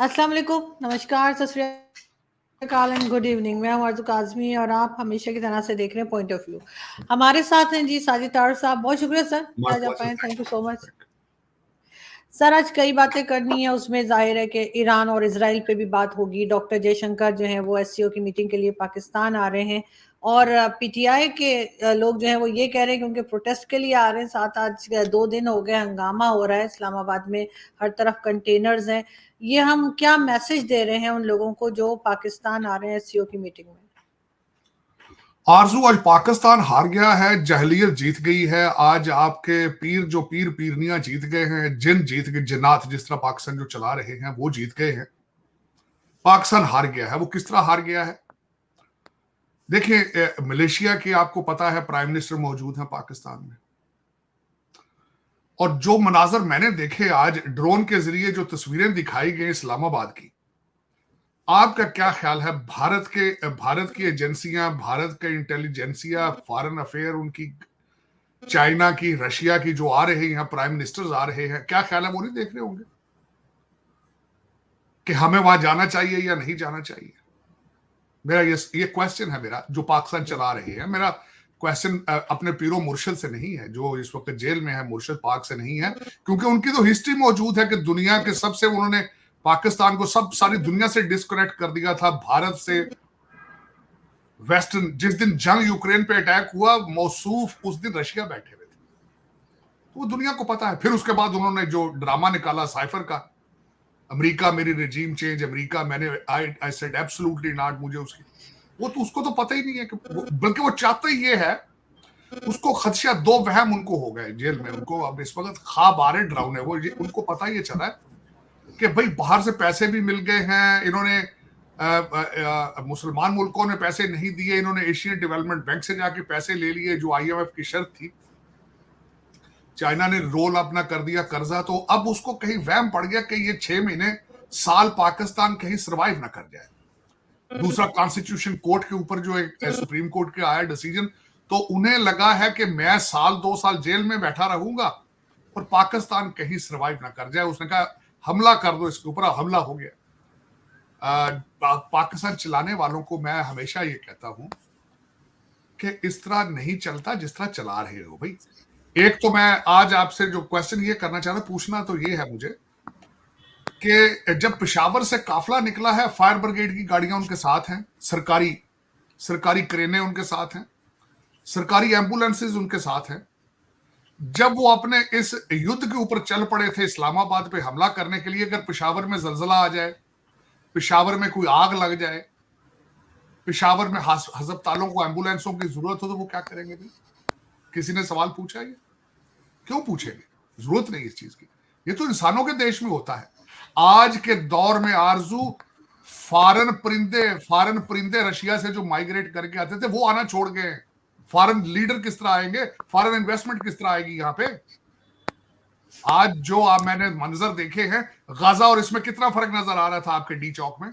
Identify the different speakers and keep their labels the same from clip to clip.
Speaker 1: अस्सलाम वालेकुम, नमस्कार, सत श्री अकाल एंड गुड इवनिंग। मैं हूं आरज़ू काज़मी और आप हमेशा की तरह से देख रहे हैं पॉइंट ऑफ व्यू। हमारे साथ हैं जी साजिद तार साहब। बहुत शुक्रिया सर कि
Speaker 2: My
Speaker 1: आज आप
Speaker 2: pleasure.
Speaker 1: आए, thank you
Speaker 2: Thank you.
Speaker 1: So much. Sir आज कई बातें करनी है, उसमें जाहिर है कि ईरान और इजराइल पे भी बात होगी। डॉक्टर जयशंकर जो हैं वो एससीओ की मीटिंग के लिए पाकिस्तान आ रहे हैं और पीटीआई के लोग जो हैं वो ये कह रहे हैं कि उनके प्रोटेस्ट के लिए आ रहे हैं। साथ आज 2 दिन हो गए हंगामा हो रहा है इस्लामाबाद में, हर तरफ कंटेनर्स हैं। ये हम क्या मैसेज दे रहे हैं उन लोगों को जो पाकिस्तान आ रहे हैं एससीओ की मीटिंग में?
Speaker 2: आरजू, आज पाकिस्तान हार गया है, जहलियत जीत गई है। आज आपके पीर जो पीर पीरनियां जीत गए हैं, जिन जीत गए, जिन्नात जिस तरह पाकिस्तान जो चला रहे हैं वो जीत गए हैं। पाकिस्तान हार गया है। वो किस तरह हार गया है? देखिए, मलेशिया के आपको पता है प्राइम मिनिस्टर मौजूद हैं पाकिस्तान में, और जो मनाजर मैंने देखे आज ड्रोन के जरिए जो तस्वीरें दिखाई गई इस्लामाबाद की, आपका क्या ख्याल है? भारत की एजेंसियां, भारत के इंटेलिजेंसिया, फॉरेन अफेयर उनकी, चाइना की, रशिया की जो आ रहे हैं प्राइम मिनिस्टर्स आ रहे हैं, क्या ख्याल है वो नहीं देख रहे होंगे कि हमें वहां जाना चाहिए या नहीं जाना चाहिए? मेरा ये क्वेश्चन है मेरा, जो पाकिस्तान चला रहे हैं। मेरा क्वेश्चन अपने पीरो मुर्शद से नहीं है जो इस वक्त जेल में है, मुर्शद पाक से नहीं है, क्योंकि उनकी तो हिस्ट्री मौजूद है कि दुनिया के सबसे, उन्होंने पाकिस्तान को सारी दुनिया से डिस्कनेक्ट कर दिया था, भारत से, वेस्टर्न। जिस दिन जंग यूक्रेन पे अटैक हुआ, मौसूफ उस दिन रशिया बैठे हुए थे, तो वो दुनिया को पता है। फिर उसके बाद उन्होंने जो ड्रामा निकाला साइफर का, अमेरिका मेरी रिजीम चेंज, अमेरिका, मैंने आई सेड एब्सोल्युटली नॉट, मुझे उसकी, वो तो उसको तो पता ही नहीं है कि बल्कि वो चाहता ही ये है, उसको खदशा, दो वहम उनको हो गए जेल में। उनको अब इस वक्त ख्वाब आ रहे, ड्राउन है वो, उनको पता ही चला है कि भाई बाहर से पैसे भी मिल गए हैं, इन्होंने मुसलमान मुल्कों ने पैसे नहीं दिए, इन्होंने एशियन डेवलपमेंट बैंक से जाके पैसे ले लिए जो आईएमएफ की शर्त थी, चाइना ने रोल अपना कर दिया कर्जा। तो अब उसको कहीं वहम पड़ गया कि ये 6 महीने, साल पाकिस्तान कहीं सरवाइव ना कर जाए। दूसरा, कॉन्स्टिट्यूशन कोर्ट के ऊपर जो एक सुप्रीम कोर्ट के आया डिसीजन, तो उन्हें लगा है कि मैं साल 2 साल जेल में बैठा रहूंगा और पाकिस्तान कहीं सरवाइव ना कर जाए। उसने कहा हमला कर दो इसके ऊपर। हमला हो गया। पाकिस्तान चलाने वालों को मैं हमेशा ये कहता हूं कि इस तरह नहीं चलता जिस तरह चला रहे हो भाई। एक तो मैं आज आपसे जो क्वेश्चन ये करना चाह रहा, पूछना तो ये है मुझे कि जब पेशावर से काफिला निकला है, फायर ब्रिगेड की गाड़ियां उनके साथ हैं, सरकारी क्रेनें उनके साथ हैं, सरकारी एम्बुलेंसेज उनके साथ हैं। जब वो अपने इस युद्ध के ऊपर चल पड़े थे इस्लामाबाद पे हमला करने के लिए, अगर पेशावर में जलजला आ जाए, पेशावर में कोई आग लग जाए, पेशावर में हस्पतालों को एम्बुलेंसों की जरूरत हो, तो वो क्या करेंगे भाई? किसी ने सवाल पूछा? ये क्यों पूछेंगे? जरूरत नहीं इस चीज की। ये तो इंसानों के देश में होता है। आज के दौर में आरजू, फॉरेन परिंदे रशिया से जो माइग्रेट करके आते थे वो आना छोड़ गए। फॉरेन लीडर किस तरह आएंगे? फॉरेन इन्वेस्टमेंट किस तरह आएगी यहाँ पे? आज जो मैंने मंजर देखे हैं गाजा, और इसमें कितना फर्क नजर आ रहा था आपके डी चौक में।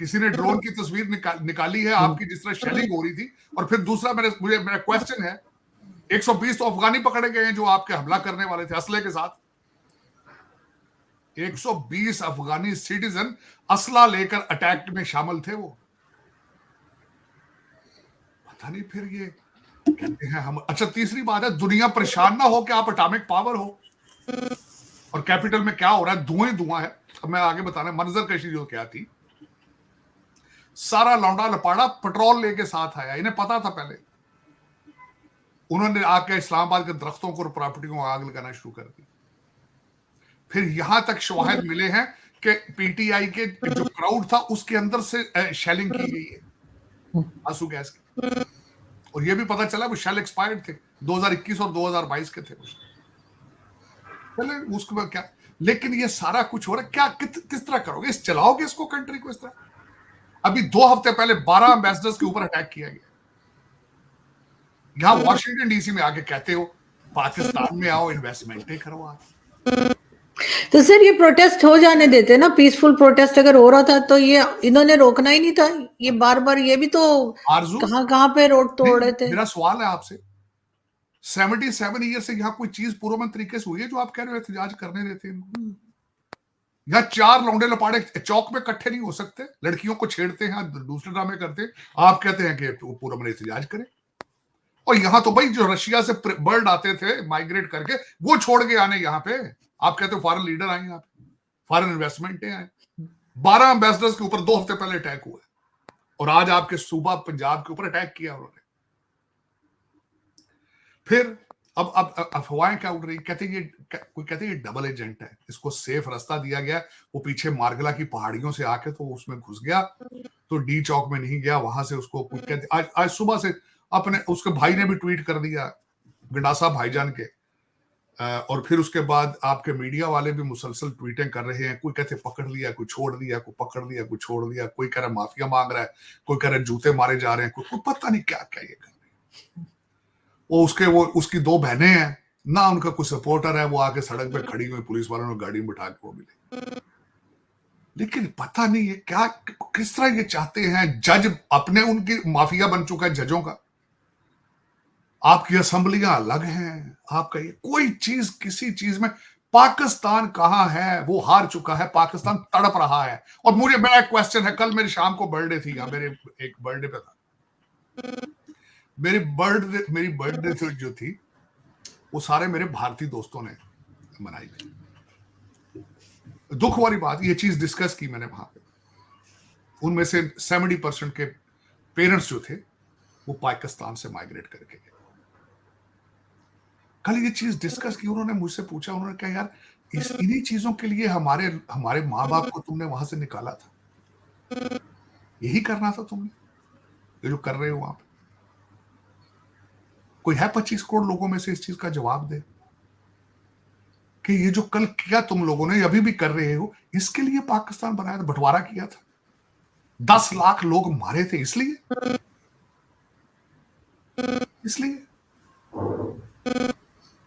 Speaker 2: किसी ने ड्रोन की तस्वीर निकाली है आपकी, जिस तरह शेलिंग हो रही थी। और फिर दूसरा, मेरा क्वेश्चन है, 120 तो अफगानी पकड़े गए हैं जो आपके हमला करने वाले थे असले के साथ। 120 अफगानी सिटीजन असला लेकर अटैक में शामिल थे। वो पता नहीं फिर ये कहते हैं हम। अच्छा, तीसरी बात है, दुनिया परेशान ना हो कि आप एटॉमिक पावर हो, और कैपिटल में क्या हो रहा है, धुआं ही धुआं है। अब मैं आगे बताना, मंजर कशी जो क्या थी, सारा लौंडा लपाड़ा पेट्रोल लेके साथ आया। इन्हें पता था पहले। उन्होंने आके इस्लामाबाद के दरख्तों को और प्रॉपर्टियों को आग लगाना शुरू कर दी। फिर यहां तक शवाहिद मिले हैं कि पीटीआई के जो क्राउड था उसके अंदर से शेलिंग की गई है आंसू गैस की, और यह भी पता चला वो शेल एक्सपायर्ड थे, 2021 और 2022 के थे। चले उसके बाद क्या, लेकिन ये सारा कुछ हो रहा है। क्या किस तरह करोगे? चलाओगे इसको, कंट्री को इस तरह? अभी 2 हफ्ते पहले 12 एम्बेसडर्स के ऊपर अटैक किया गया। यहां वॉशिंगटन डीसी में आके कहते हो पाकिस्तान में आओ, इन्वेस्टमेंट करवा।
Speaker 1: तो सर ये प्रोटेस्ट हो जाने देते ना, पीसफुल प्रोटेस्ट अगर हो रहा था तो ये इन्होंने रोकना ही नहीं था। ये बार बार ये भी तो कहां पे रोड तोड़ रहे थे।
Speaker 2: मेरा सवाल है आपसे, 77 ईयर से यहाँ कोई चीज पूर्वमन तरीके से हुई है जो आप कह रहे हो एहतजाज करने देते हैं? या 4 लौंडे लपाड़े चौक में इकट्ठे नहीं हो सकते, लड़कियों को छेड़ते हैं, दूसरे ड्रामे करते हैं, आप कहते हैं कि पूरम एहतजाज करें। और यहां तो भाई जो रशिया से बर्ड आते थे माइग्रेट करके, वो छोड़ के आने यहाँ पे, आप कहते हो फॉरेन लीडर आए यहाँ पे, फॉरेन इन्वेस्टमेंट आए। 12 एम्बेसडर्स के ऊपर 2 हफ्ते पहले अटैक हुआ, और आज आपके सूबा पंजाब के ऊपर अटैक किया उन्होंने। फिर अब अफवाहें क्या उड़ रही, कहते ये कोई कहते ये डबल एजेंट है, इसको सेफ रास्ता दिया गया, वो पीछे मार्गला की पहाड़ियों से आके तो उसमें घुस गया, तो डी चौक में नहीं गया, वहां से उसको कुछ कहते। आज सुबह से अपने उसके भाई ने भी ट्वीट कर दिया, गंडासा भाईजान के, और फिर उसके बाद आपके मीडिया वाले भी मुसलसल ट्वीटें कर रहे हैं, कोई कहते पकड़ लिया, कोई छोड़ दिया, कोई पकड़ लिया, कोई छोड़ दिया, कोई कह रहा माफिया मांग रहा है, कोई कह रहा जूते मारे जा रहे हैं, कोई पता नहीं क्या क्या ये कर रहे हैं। वो उसकी 2 बहनें हैं ना, उनका कोई सपोर्टर है, वो आके सड़क पे खड़ी हुई, पुलिस वालों ने गाड़ी में बिठा के वो मिले। लेकिन पता नहीं है क्या, किस तरह ये चाहते हैं, जज अपने उनकी माफिया बन चुका है जजों का, आपकी असेंबलियां अलग हैं, आपका ये कोई चीज किसी चीज में, पाकिस्तान कहां है, वो हार चुका है, पाकिस्तान तड़प रहा है। और मुझे मेरा एक क्वेश्चन है, कल मेरी शाम को बर्थडे थी, या मेरे एक बर्थडे पे था, मेरी बर्थडे जो थी वो सारे मेरे भारतीय दोस्तों ने मनाई थी। दुख वाली बात, ये चीज डिस्कस की मैंने वहां पे, उनमें से 70% के पेरेंट्स जो थे वो पाकिस्तान से माइग्रेट करके गए। कल ये चीज डिस्कस की, उन्होंने मुझसे पूछा, उन्होंने कहा यार इन्हीं चीजों के लिए हमारे माँ बाप को तुमने वहां से निकाला था, यही करना था तुमने, ये जो कर रहे हो वहां पे। कोई है 25 करोड़ लोगों में से इस चीज का जवाब दे कि ये जो कल किया तुम लोगों ने, अभी भी कर रहे हो, इसके लिए पाकिस्तान बनाया था, बंटवारा किया था, 10 लाख लोग मारे थे, इसलिए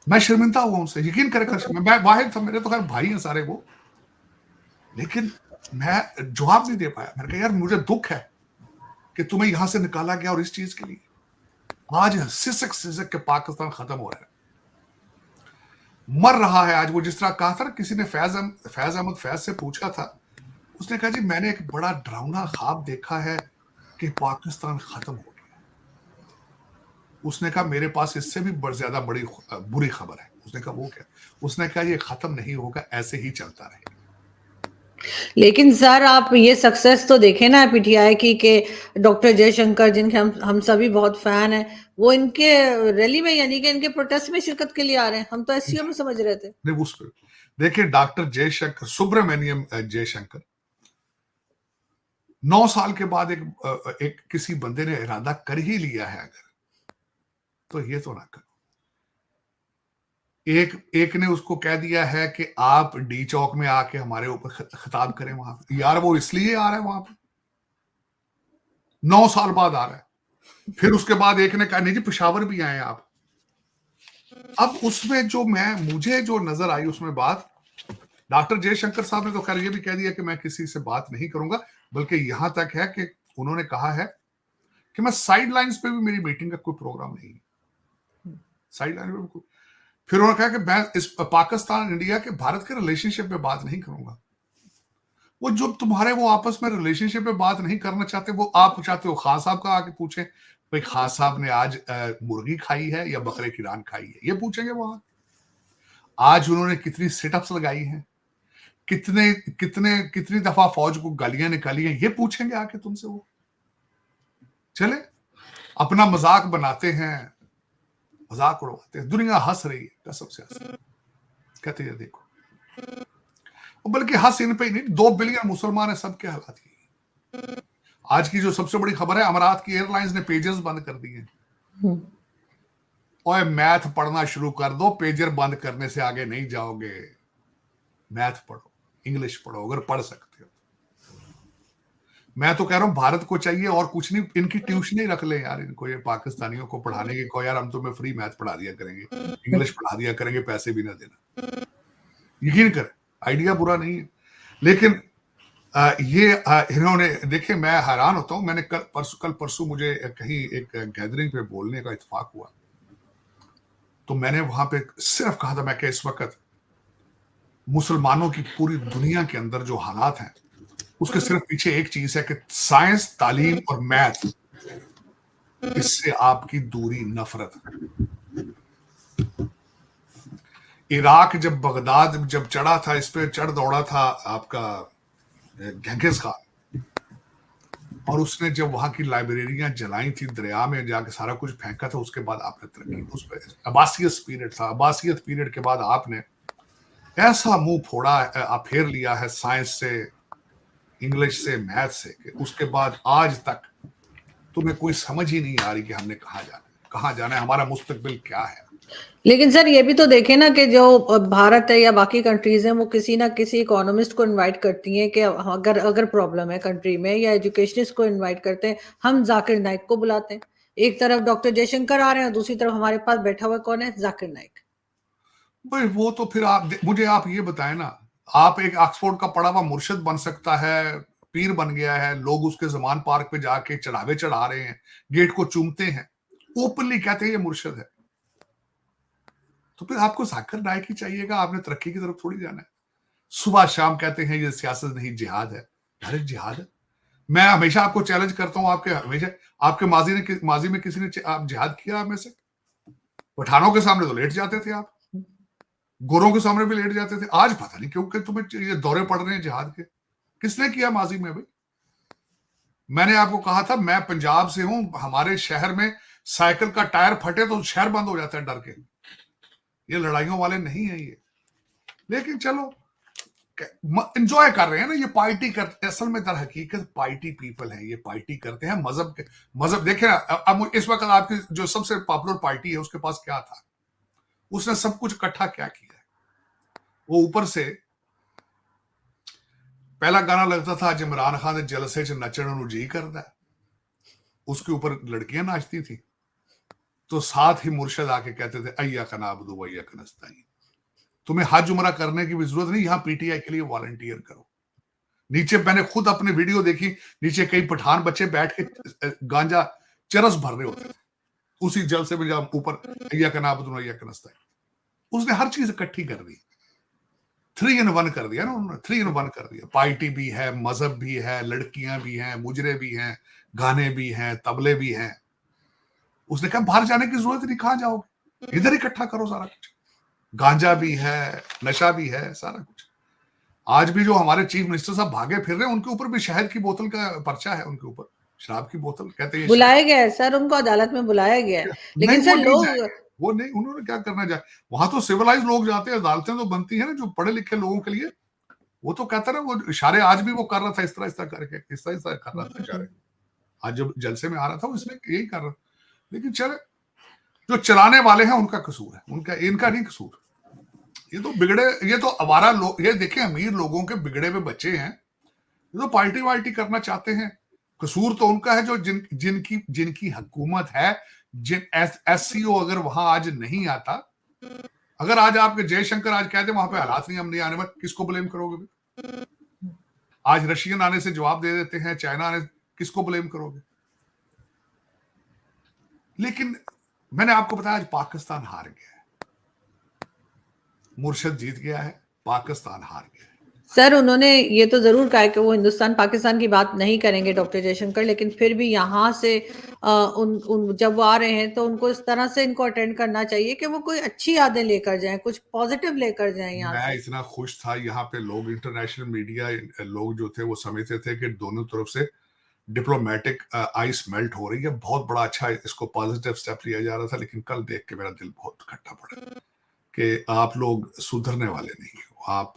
Speaker 2: मैं शर्मिंदा हुआ उनसे, यकीन करें, मैं वाहिद था, मेरे तो खैर भाई हैं सारे वो, लेकिन मैं जवाब नहीं दे पाया। मैंने कहा यार मुझे दुख है कि तुम्हें यहां से निकाला गया, और इस चीज के लिए आज सिसक के पाकिस्तान खत्म हो रहा है, मर रहा है। आज वो जिस तरह कहा था ना, किसी ने फैज अहमद फैज से पूछा था, उसने कहा जी मैंने एक बड़ा डरावना ख्वाब देखा है कि पाकिस्तान खत्म हो गया। उसने कहा मेरे पास इससे भी ज्यादा बुरी खबर है। उसने कहा वो क्या? उसने कहा ये खत्म नहीं होगा, ऐसे ही चलता रहेगा।
Speaker 1: लेकिन सर आप ये सक्सेस तो देखे ना पीटीआई की, के डॉक्टर जयशंकर जिनके हम सभी बहुत फैन हैं, वो इनके रैली में यानी कि इनके प्रोटेस्ट में शिरकत के लिए आ रहे हैं। हम तो एससीओ में समझ रहे थे।
Speaker 2: नहीं, उस पर देखिए, डॉक्टर जयशंकर, सुब्रमण्यम जयशंकर, 9 साल के बाद एक किसी बंदे ने इरादा कर ही लिया है अगर, तो ये तो ना करो। एक ने उसको कह दिया है कि आप डी चौक में आके हमारे ऊपर खिताब करें वहां पे। यार वो इसलिए आ रहा है वहां पे, 9 साल बाद आ रहा है। फिर उसके बाद एक ने कहा नहीं जी पेशावर भी आए आप। अब उसमें मुझे जो नजर आई उसमें बात, डॉक्टर जयशंकर साहब ने तो खैर ये भी कह दिया कि मैं किसी से बात नहीं करूंगा, बल्कि यहां तक है कि उन्होंने कहा है कि मैं साइड लाइन्स पे भी मेरी मीटिंग का कोई प्रोग्राम नहीं है, साइड लाइन पे भी। फिर उन्होंने कहा कि मैं इस पाकिस्तान इंडिया के भारत के रिलेशनशिप पे बात नहीं करूंगा। वो जो तुम्हारे वो आपस में रिलेशनशिप पे बात नहीं करना चाहते, वो आप चाहते हो खान साहब का आके पूछे भाई खान साहब ने आज मुर्गी खाई है या बकरे की रान खाई है, ये पूछेंगे वहां। आज उन्होंने कितनी सेटअप्स लगाई हैं, कितनी दफा फौज को गालियां निकाली हैं, ये पूछेंगे आके तुमसे। वो चले अपना मजाक बनाते हैं, मजाक उड़वाते हैं, दुनिया हंस रही है, कसम से हंस रही है, कहते हैं देखो। बल्कि हंस इन पे ही नहीं, 2 बिलियन मुसलमान है, सबके हालात की। आज की जो सबसे बड़ी खबर है, अमारात की एयरलाइंस ने पेजर्स बंद कर दिए। ओए मैथ पढ़ना शुरू कर दो, पेजर बंद करने से आगे नहीं जाओगे। मैथ पढ़ो, इंग्लिश पढ़ो अगर पढ़ सकते हो। मैं तो कह रहा हूं भारत को चाहिए और कुछ नहीं, इनकी ट्यूशन ही रख ले यार, इनको, ये पाकिस्तानियों को पढ़ाने की। को यार हम तुम्हें फ्री मैथ पढ़ा दिया करेंगे, इंग्लिश पढ़ा दिया करेंगे, पैसे भी ना देना। यकीन कर, आइडिया बुरा नहीं है, लेकिन ये इन्होंने देखिए, मैं हैरान होता हूं। मैंने कल परसों मुझे कहीं एक गैदरिंग पे बोलने का इत्तेफाक हुआ, तो मैंने वहां पे सिर्फ कहा था मैं कि इस वक्त मुसलमानों की पूरी दुनिया के अंदर जो हालात हैं, उसके सिर्फ पीछे एक चीज है कि साइंस, तालीम और मैथ, इससे आपकी दूरी, नफरत। इराक जब बगदाद जब चढ़ा था, इस पे चढ़ दौड़ा था आपका गेंघिस खान, और उसने जब वहां की लाइब्रेरियां जलाई थी, दरिया में जाके सारा कुछ फेंका था, उसके बाद आपने तरक्की उस पर। अब्बासियत पीरियड था, अब्बासियत पीरियड के बाद आपने ऐसा मुंह फोड़ा, आप फेर लिया है साइंस से, इंग्लिश से, मैथ से, कि उसके बाद आज तक तुम्हें कोई समझ ही नहीं आ रही कि हमने कहाँ जाना है, हमारा मुस्तकबिल क्या है।
Speaker 1: लेकिन सर ये भी तो देखें ना कि जो भारत है या बाकी कंट्रीज हैं, वो किसी ना किसी इकोनॉमिस्ट को इनवाइट करती हैं कि अगर अगर प्रॉब्लम है कंट्री में, या एजुकेशनिस्ट को इनवाइट करते हैं। हम जाकिर नाइक को बुलाते हैं, एक तरफ डॉक्टर जयशंकर आ रहे हैं, दूसरी तरफ हमारे पास बैठा हुआ कौन है? जाकिर नाइक।
Speaker 2: भाई वो तो फिर मुझे आप ये बताएं ना, आप एक ऑक्सफोर्ड का पढ़ा हुआ मुर्शिद बन सकता है, पीर बन गया है, लोग उसके जमान पार्क पे जाके चढ़ावे चढ़ा रहे हैं, गेट को चूमते हैं, ओपनली कहते हैं ये मुर्शिद है, तो फिर आपको जाकिर नाइक ही चाहिएगा, आपने तरक्की की तरफ थोड़ी जाना है। सुबह शाम कहते हैं ये सियासत नहीं जिहाद है, अरे जिहाद है। मैं हमेशा आपको चैलेंज करता हूं, हमेशा आपके माजी में किसी ने आप जिहाद किया आप में से? पठानों के सामने तो लेट जाते थे आप, गोरों के सामने भी लेट जाते थे, आज पता नहीं क्यों कि तुम्हें ये दौरे पड़ रहे हैं जिहाद के। किसने किया माजी में भाई? मैंने आपको कहा था मैं पंजाब से हूं, हमारे शहर में साइकिल का टायर फटे तो शहर बंद हो जाता है डर के। ये लड़ाइयों वाले नहीं है ये, लेकिन चलो एंजॉय कर रहे हैं ना, ये पार्टी करते हैं, असल में दर हकीकत पार्टी पीपल है, ये पार्टी करते हैं मजहब देखे ना। अब इस वक्त आपकी जो सबसे पॉपुलर पार्टी है उसके पास क्या था? उसने सब कुछ इकट्ठा क्या किया है? वो ऊपर से पहला गाना लगता था आज इमरान खान ने जलसे च नचण जी करता है, उसके ऊपर लड़कियां नाचती थी, तो साथ ही मुर्शद आके कहते थे अय्या का नाबुदु वय्या का नस्ताईन, तुम्हें हज उमरा करने की भी जरूरत नहीं, यहां पीटीआई के लिए वॉलंटियर करो। नीचे मैंने खुद अपनी वीडियो देखी, नीचे कई पठान बच्चे बैठ के गांजा चरस भर रहे होते थे उसी जलसे में, जब ऊपर अय्या का नाबुदु वय्या का नस्ताईन। उसने हर चीज इकट्ठी कर दी, 3 in 1 कर दिया ना उन्होंने, 3 in 1 कर दिया। पार्टी भी है, मजहब भी है, लड़कियां भी हैं, मुजरे भी हैं, गाने भी हैं, तबले भी हैं। उसने कहा बाहर जाने की जरूरत नहीं, कहां जाओगे, इधर इकट्ठा करो सारा कुछ। गांजा भी है, नशा भी है, सारा कुछ। आज भी जो हमारे चीफ मिनिस्टर साहब भागे फिर रहे हैं, उनके ऊपर भी शहद की बोतल का पर्चा है, उनके ऊपर शराब की बोतल, कहते हैं
Speaker 1: बुलाया गया है सर, उनको अदालत में बुलाया गया है,
Speaker 2: नहीं
Speaker 1: लेकिन
Speaker 2: वो
Speaker 1: सर
Speaker 2: नहीं
Speaker 1: लोग।
Speaker 2: जाएंगे, वो नहीं, उन्होंने क्या करना जाए, वहां तो सिविलाइज लोग जाते हैं, अदालतें तो बनती है ना जो पढ़े लिखे लोगों के लिए। वो तो कहता ना, वो इशारे आज भी वो कर रहा था, इस तरह करके, इस तरह कर रहा था इशारे। आज जब जलसे में आ रहा था इसमें यही कर रहा, लेकिन चले, जो चलाने वाले हैं उनका कसूर है, उनका, इनका नहीं कसूर। ये तो बिगड़े, ये तो आवारा लोग, ये देखें अमीर लोगों के बिगड़े हुए बच्चे हैं, ये तो पार्टी वार्टी करना चाहते हैं। कसूर तो उनका है जो जिनकी जिनकी हुकूमत है, जिन एससीओ अगर वहां आज नहीं आता, अगर आज आपके जयशंकर आज कहते वहां पे हालात नहीं, हम नहीं आने वाले, किसको ब्लेम करोगे? आज रशियन आने से जवाब दे देते हैं, चाइना आने, किसको ब्लेम करोगे? लेकिन मैंने आपको बताया आज पाकिस्तान हार गया है, मुर्शद जीत गया है, पाकिस्तान हार गया है।
Speaker 1: सर उन्होंने ये तो जरूर कहा है कि वो हिंदुस्तान पाकिस्तान की बात नहीं करेंगे डॉक्टर जयशंकर, लेकिन फिर भी यहाँ से जब वो आ रहे हैं तो उनको इस तरह से इनको अटेंड करना चाहिए कि वो कोई अच्छी यादें लेकर जाएं, कुछ पॉजिटिव लेकर जाएं यहाँ
Speaker 2: मैं
Speaker 1: से।
Speaker 2: इतना खुश था, यहाँ पे लोग, इंटरनेशनल मीडिया लोग जो थे वो समझते थे कि दोनों तरफ से डिप्लोमेटिक आइस मेल्ट हो रही है, बहुत बड़ा अच्छा इसको पॉजिटिव स्टेप लिया जा रहा था। लेकिन कल देख के मेरा दिल बहुत खट्टा पड़ा कि आप लोग सुधरने वाले नहीं हो, आप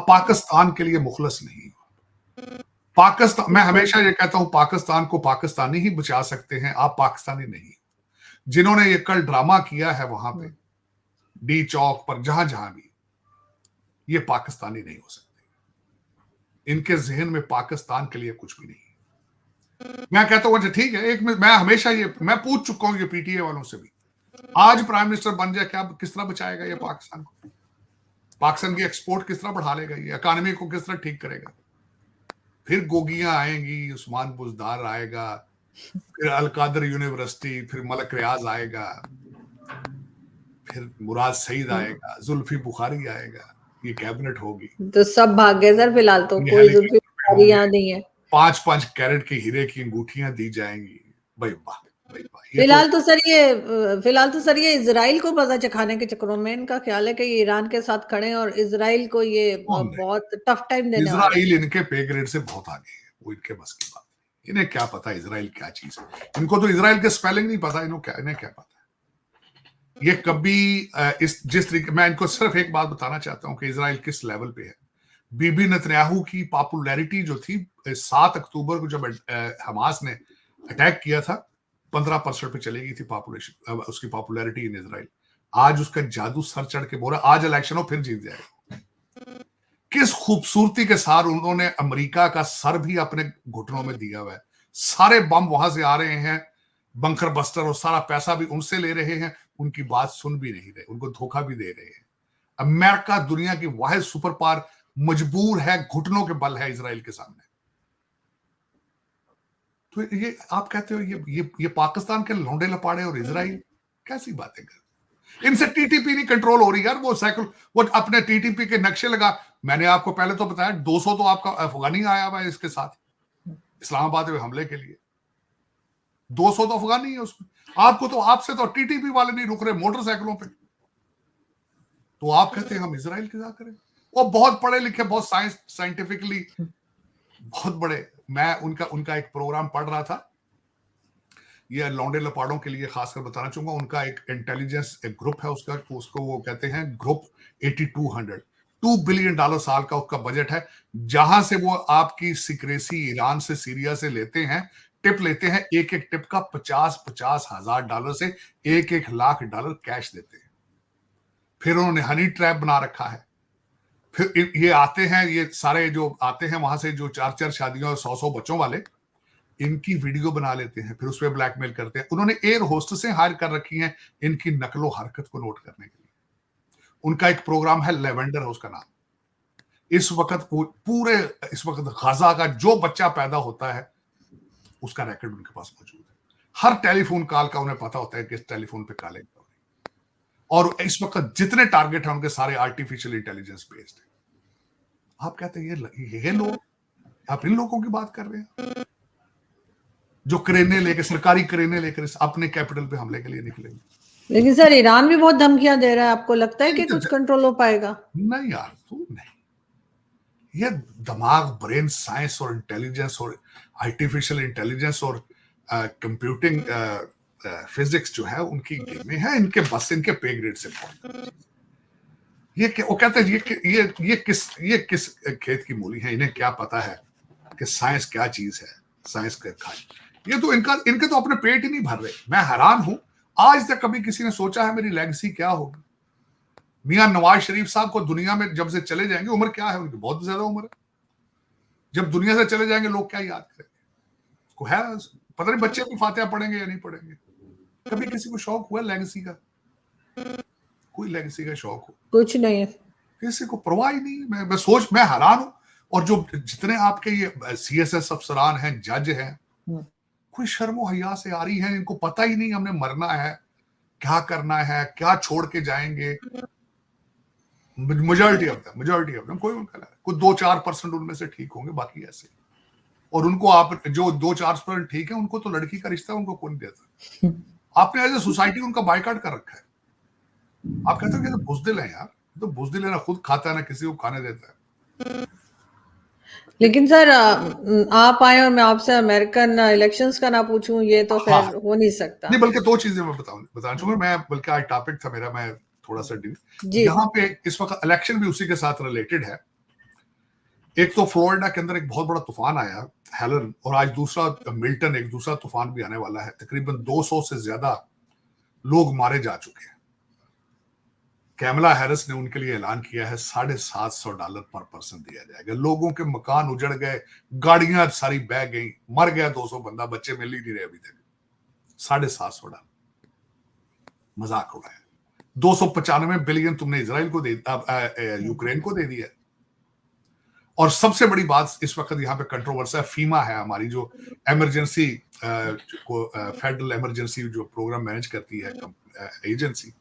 Speaker 2: पाकिस्तान के लिए मुखलस नहीं हो। पाकिस्तान, मैं हमेशा ये कहता हूं, पाकिस्तान को पाकिस्तानी ही बचा सकते हैं, आप पाकिस्तानी नहीं। जिन्होंने ये कल ड्रामा किया है वहां पे डी चौक पर, जहां जहां भी, ये पाकिस्तानी नहीं हो सकते, इनके जहन में पाकिस्तान के लिए कुछ भी नहीं। मैं कहता हूं अच्छा ठीक है, मैं हमेशा ये मैं पूछ चुका हूं ये पीटीए वालों से भी, आज प्राइम मिनिस्टर बन जाए क्या, किस तरह बचाएगा ये पाकिस्तान को? पाकिस्तान की एक्सपोर्ट किस तरह बढ़ा लेगा, ये इकोनॉमी को किस तरह ठीक करेगा? फिर गोगियां आएंगी, उस्मान बुजदार आएगा, फिर अलकादर यूनिवर्सिटी, फिर मलक रियाज आएगा, फिर मुराद सईद आएगा, जुल्फी बुखारी आएगा, ये कैबिनेट होगी।
Speaker 1: तो सब भाग गए सर, फिलहाल तो
Speaker 2: ये
Speaker 1: कोई जुल्फिकार यहाँ नहीं है।
Speaker 2: 5-5 कैरेट के हीरे की अंगूठियां दी जाएंगी। भाई वाह, भाई वाह।
Speaker 1: फिलहाल तो सर ये इजराइल को मजा चखाने के चक्करों में इनका ख्याल है कि ये ईरान के साथ खड़े हैं और इजराइल को ये बहुत टफ टाइम देने वाले हैं।
Speaker 2: इजराइल इनके पे ग्रेड से बहुत आगे है, वो इनके बस की बात है। इन्हें क्या पता इजराइल क्या चीज है? इनको तो इजराइल के स्पेलिंग नहीं पता, इन्हें क्या पता है? ये कभी जिस तरीके, मैं इनको सिर्फ एक बात बताना चाहता हूं कि इजराइल किस लेवल पे है। बीबी नेतन्याहू की पॉपुलैरिटी जो थी 7 अक्टूबर को जब हमास ने अटैक किया था, 15% पे चली गई थी पॉपुलेशन, उसकी पॉपुलैरिटी इन इजराइल। आज उसका जादू सर चढ़ के बोल रहा, आज इलेक्शन हो फिर जीत जाएगा। किस खूबसूरती के साथ उन्होंने अमेरिका का सर भी अपने घुटनों में दिया हुआ है। सारे बम वहां से आ रहे हैं, बंकर बस्टर, और सारा पैसा भी उनसे ले रहे हैं। उनकी बात सुन भी नहीं रहे, उनको धोखा भी दे रहे हैं। अमेरिका दुनिया की वाहिद सुपर पावर मजबूर है, घुटनों के बल है इजराइल के सामने। तो ये आप कहते हो ये पाकिस्तान के लौंडे लपाड़े और इजराइल कैसी बातें कर? इनसे टीटीपी नहीं कंट्रोल हो रही यार। वो अपने टीटीपी के नक्शे लगा। मैंने आपको पहले तो बताया 200 तो आपका अफगानी आया हुआ है इसके साथ, इस्लामाबाद में हमले के लिए 200 तो अफगानी है उसमें। आपको तो, आपसे तो टीटीपी वाले नहीं रुक रहे मोटरसाइकिलों पे, तो आप कहते हैं हम इजराइल की क्या करें? वो बहुत पढ़े लिखे, बहुत साइंटिफिकली बहुत बड़े। मैं उनका एक प्रोग्राम पढ़ रहा था, ये लौंडे लपाड़ों के लिए खासकर बताना चाहूंगा। उनका एक इंटेलिजेंस एक ग्रुप है उसको वो कहते हैं ग्रुप 8200। $2 बिलियन साल का उसका बजट है, जहां से वो आपकी सिक्रेसी ईरान से, सीरिया से लेते हैं, टिप लेते हैं। एक एक टिप का 50-50 हजार डॉलर से $1-1 लाख कैश देते हैं। फिर उन्होंने हनी ट्रैप बना रखा है। फिर ये आते हैं, ये सारे जो आते हैं वहां से, जो 4-4 शादियों और 100-100 बच्चों वाले, इनकी वीडियो बना लेते हैं, फिर उस पर ब्लैकमेल करते हैं। उन्होंने एयर होस्टेसें हायर कर रखी हैं इनकी नकलो हरकत को नोट करने के लिए। उनका एक प्रोग्राम है, लेवेंडर है उसका नाम। इस वक्त गाजा का जो बच्चा पैदा होता है उसका रिकॉर्ड उनके पास मौजूद है। हर टेलीफोन कॉल का उन्हें पता होता है कि इस टेलीफोन पे कॉल है। और इस वक्त जितने टारगेट हैं उनके सारे आर्टिफिशियल इंटेलिजेंस बेस्ड है। आप कहते हैं ये लोग, आप इन लोगों की बात कर रहे हैं जो क्रेने लेकर, सरकारी क्रेने लेकर अपने कैपिटल पे हमले के लिए निकलेंगे।
Speaker 1: लेकिन सर ईरान भी बहुत धमकियां दे रहा है, आपको लगता है कि कुछ कंट्रोल हो पाएगा?
Speaker 2: नहीं यार, तू नहीं। ये दिमाग, ब्रेन साइंस और इंटेलिजेंस और आर्टिफिशियल इंटेलिजेंस और कंप्यूटिंग फिजिक्स जो है उनकी गेमें हैं, इनके बस, इनके पे ग्रेड से बहुत। वो कहते हैं ये किस खेत की मूली है, इन्हें क्या पता है कि साइंस क्या चीज है, साइंस का खाई। ये तो इनके तो अपने पेट ही नहीं भर रहे। मैं हैरान हूं, आज तक कभी किसी ने सोचा है मेरी लेगेसी क्या होगी? मियां नवाज शरीफ साहब को दुनिया में जब से चले जाएंगे, उम्र क्या है उनकी? बहुत ज्यादा उम्र है। जब दुनिया से चले जाएंगे लोग क्या याद करेंगे? को है पता नहीं बच्चे को फातिहा पढ़ेंगे या नहीं पढ़ेंगे। कभी किसी को शौक हुआ लेगेसी का? कोई लेगेसी का शौक हो?
Speaker 1: कुछ नहीं है,
Speaker 2: किसी को परवाह ही नहीं। मैं हैरान हूं। और जो जितने आपके ये CSS अफसरान हैं, जज हैं, कोई शर्मो हया से आ रही है, इनको पता ही नहीं हमने मरना है, क्या करना है, क्या छोड़ के जाएंगे। मेजॉरिटी ऑफ देम कोई 2-4% उनमें से ठीक होंगे, बाकी ऐसे। और उनको आप जो 2-4% ठीक है, उनको तो लड़की का रिश्ता उनको कौन देता? आपने एज ए सोसाइटी उनका बायकॉट कर रखा है। आप कहते हो कि तो बुज़दिल है यार, तो बुज़दिल है, ना खुद खाता है ना किसी को खाने देता है।
Speaker 1: लेकिन सर आप आए और मैं आपसे अमेरिकन इलेक्शंस का ना पूछूं, ये तो खैर हो नहीं सकता।
Speaker 2: नहीं, बल्कि 2 चीजें मैं बताना चाहूंगा। मैं बल्कि आज टॉपिक था मेरा, मैं थोड़ा सा यहाँ पे इस वक्त इलेक्शन भी उसी के साथ रिलेटेड है। एक तो फ्लोरिडा के अंदर एक बहुत बड़ा तूफान आया, हेलन, और आज दूसरा मिल्टन, एक दूसरा तूफान भी आने वाला है। तकरीबन 200 से ज्यादा लोग मारे जा चुके हैं। कैमला हैरिस ने उनके लिए ऐलान किया है $750 पर पर्सन दिया जाएगा। लोगों के मकान उजड़ गए, गाड़ियां सारी बह गई, मर गया 200 बंदा, बच्चे मिल ही नहीं रहे अभी तक। $750 मजाक हो रहा है। 295 बिलियन तुमने इजराइल को दे, यूक्रेन को दे दिया। और सबसे बड़ी बात इस वक्त यहाँ पे कंट्रोवर्सी है, फीमा है हमारी जो इमरजेंसी फेडरल इमरजेंसी जो प्रोग्राम मैनेज करती है एजेंसी,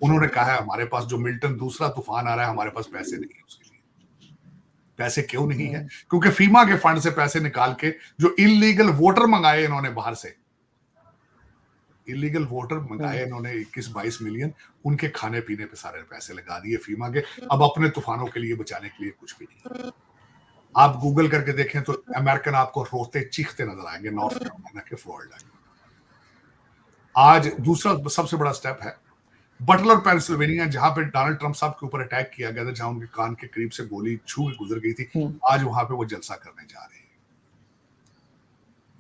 Speaker 2: उन्होंने कहा है हमारे पास जो मिल्टन दूसरा तूफान आ रहा है, हमारे पास पैसे नहीं है उसके लिए। पैसे क्यों नहीं है? क्योंकि फीमा के फंड से पैसे निकाल के जो इलीगल वोटर मंगाए इन्होंने बाहर से, इलीगल वोटर मंगाए इन्होंने 21-22 मिलियन, उनके खाने पीने पे सारे पैसे लगा दिए फीमा के। अब अपने तूफानों के लिए बचाने के लिए कुछ भी नहीं। आप गूगल करके देखें तो अमेरिकन आपको रोते चीखते नजर आएंगे नॉर्थ कैरोलिना के, फ्लोरिडा के। आज दूसरा सबसे बड़ा स्टेप है बटलर पेंसिल्वेनिया, जहां पे डोनाल्ड ट्रंप साहब के ऊपर अटैक किया गया था, जहां उनके कान के करीब से गोली छू के गुजर गई थी। आज वहां पे वो जलसा करने जा रहे हैं।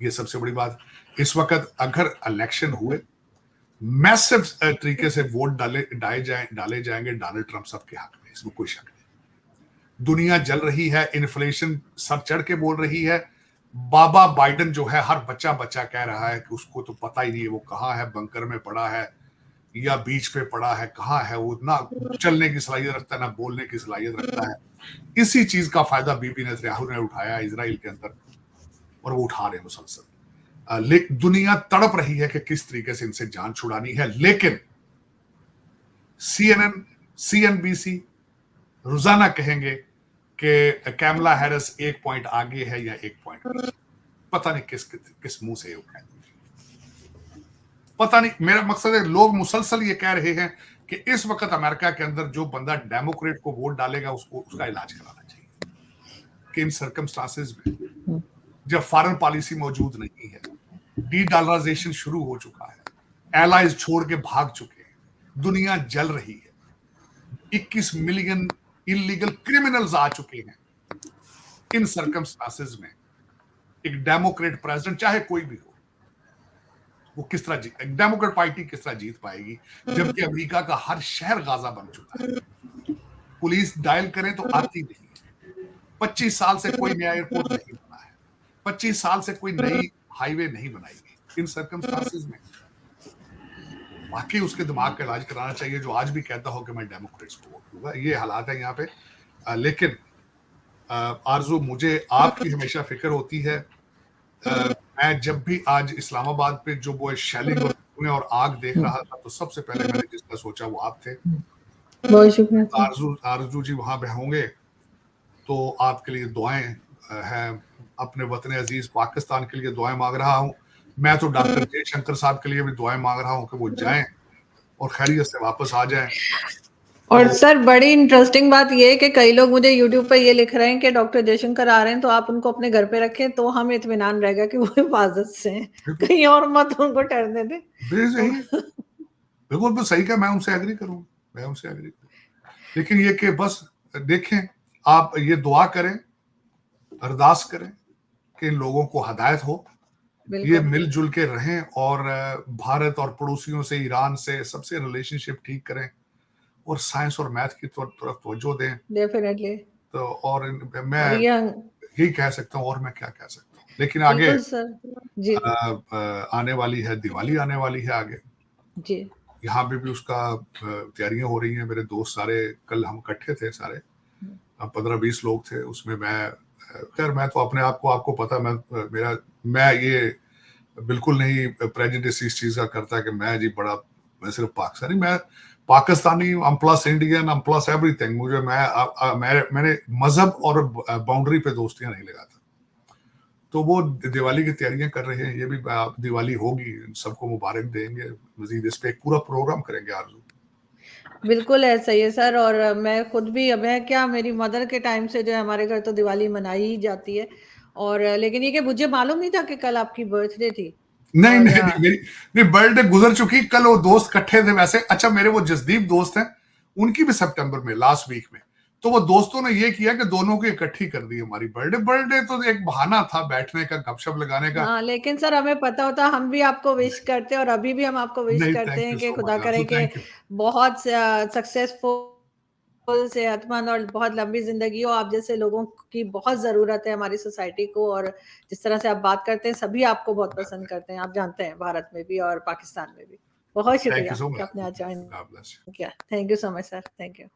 Speaker 2: ये सबसे बड़ी बात। इस वक्त अगर इलेक्शन हुए, मैसिव तरीके से वोट डाले जाएंगे डोनाल्ड ट्रंप साहब के हक में, इसमें कोई शक नहीं। दुनिया जल रही है, इन्फ्लेशन सब चढ़ के बोल रही है। बाबा बाइडेन जो है, हर बच्चा कह रहा है कि उसको तो पता ही नहीं है वो कहाँ है, बंकर में पड़ा है या बीच पे पड़ा है, कहाँ है वो, ना चलने की सलाहियत रखता है ना बोलने की सलाहियत रखता है। इसी चीज का फायदा बीबी नेतन्याहू ने उठाया इजराइल के अंदर, और वो उठा रहे मुसलसल। दुनिया तड़प रही है कि किस तरीके से इनसे जान छुड़ानी है, लेकिन CNN, CNBC रोजाना कहेंगे कि कैमला हैरिस 1 पॉइंट आगे है या 1 पॉइंट पीछे। पता नहीं किस मुंह से उठाए, पता नहीं। मेरा मकसद है, लोग मुसलसल ये कह रहे हैं कि इस वक्त अमेरिका के अंदर जो बंदा डेमोक्रेट को वोट डालेगा उसका इलाज कराना चाहिए। कि इन सर्कमस्टांसेस में जब फॉरेन पॉलिसी मौजूद नहीं है, डी-डॉलराइजेशन शुरू हो चुका है, एलाइज छोड़ के भाग चुके हैं, दुनिया जल रही है, 21 मिलियन इलीगल क्रिमिनल्स आ चुके हैं। इन सर्कमस्टांसेस में एक डेमोक्रेट प्रेसिडेंट, चाहे कोई भी हो, वो किस तरह डेमोक्रेट पार्टी किस तरह जीत पाएगी, जबकि अमेरिका का हर शहर गाजा बन चुका है। पुलिस डायल करें तो आती नहीं है। 25 साल से कोई नया एयरपोर्ट नहीं बना है, 25 साल से कोई नई हाईवे नहीं बनाई गई। इन सर्कमस्टांसेस में वाकई उसके दिमाग का इलाज कराना चाहिए, जो आज भी कहता हो कि मैं डेमोक्रेट्स को वोट दूंगा। ये हालात है यहाँ पे। लेकिन आरजू, मुझे आपकी हमेशा फिक्र होती है। मैं जब भी आज इस्लामाबाद पे जो वो शैलिंग और आग देख रहा था, तो सबसे पहले मैंने जिसका सोचा वो आप थे।
Speaker 1: बहुत शुक्रिया।
Speaker 2: आरजू जी वहां पे होंगे तो आपके लिए दुआएं हैं। अपने वतन अजीज पाकिस्तान के लिए दुआएं मांग रहा हूं। मैं तो डॉक्टर जयशंकर साहब के लिए भी दुआएं मांग रहा हूं कि वो जाएं और खैरियत से वापस आ जाएं।
Speaker 1: और सर, बड़ी इंटरेस्टिंग बात ये है कि कई लोग मुझे YouTube पे ये लिख रहे हैं कि डॉक्टर जयशंकर आ रहे हैं तो आप उनको अपने घर पे रखें, तो हम इत्मीनान रहेगा कि वो हिफाजत से हैं, कहीं और मत उनको ठहरने दें।
Speaker 2: बिल्कुल सही कहा, मैं उनसे एग्री करूंगा, लेकिन ये कि बस देखें, आप ये दुआ करें, अरदास करें कि इन लोगों को हदायत हो, ये मिलजुल के रहें और भारत और पड़ोसियों से, ईरान से, सबसे रिलेशनशिप ठीक करें और साइंस और मैथ की तरफ तवज्जो दें।
Speaker 1: डेफिनेटली।
Speaker 2: तो और मैं यही कह सकता हूँ, और मैं क्या कह सकता हूँ। लेकिन आगे
Speaker 1: जी।
Speaker 2: आने वाली है दिवाली, आने वाली है आगे
Speaker 1: जी।
Speaker 2: यहाँ पे भी उसका तैयारियां हो रही हैं। मेरे दोस्त सारे, कल हम इकट्ठे थे सारे, 15-20 लोग थे उसमें। मैं तो अपने आप को, आपको पता, मैं ये बिल्कुल नहीं प्रेजुडिस इस चीज का करता कि मैं सिर्फ पाकिस्तानी, मैं Pakistani, I'm plus Indian, I'm plus everything. मुझे मैंने मजहब और बाउंड्री पे दोस्तियां नहीं लगाता। तो वो दिवाली की तैयारियां कर रहे हैं, ये भी दिवाली होगी, सबको मुबारक देंगे। मजीद इस पे एक पूरा प्रोग्राम करेंगे आरजू।
Speaker 1: बिल्कुल ऐसा ही है सर। और मैं खुद भी, मेरी मदर के टाइम से जो है हमारे घर तो दिवाली मनाई ही जाती है। और लेकिन ये कि मुझे मालूम नहीं था कि कल आपकी बर्थडे थी।
Speaker 2: नहीं, मेरी बर्थडे गुजर चुकी। कल वो दोस्त इकट्ठे थे वैसे। अच्छा, मेरे वो जसदीप दोस्त हैं, उनकी भी सितंबर में, लास्ट वीक में। तो वो दोस्तों ने ये किया कि दोनों की इकट्ठी कर दी हमारी बर्थडे तो एक बहाना था बैठने का, गपशप लगाने का।
Speaker 1: हाँ, लेकिन सर हमें पता होता, हम भी आपको विश करते हैं और अभी भी हम आपको विश करते हैं कि खुदा करे कि बहुत सक्सेसफुल, सेहतमंद और बहुत लंबी जिंदगी हो। आप जैसे लोगों की बहुत जरूरत है हमारी सोसाइटी को, और जिस तरह से आप बात करते हैं, सभी आपको बहुत पसंद करते हैं, आप जानते हैं, भारत में भी और पाकिस्तान में भी। बहुत शुक्रिया कि आपने आज ज्वाइन किया। Thank you so much sir, thank you.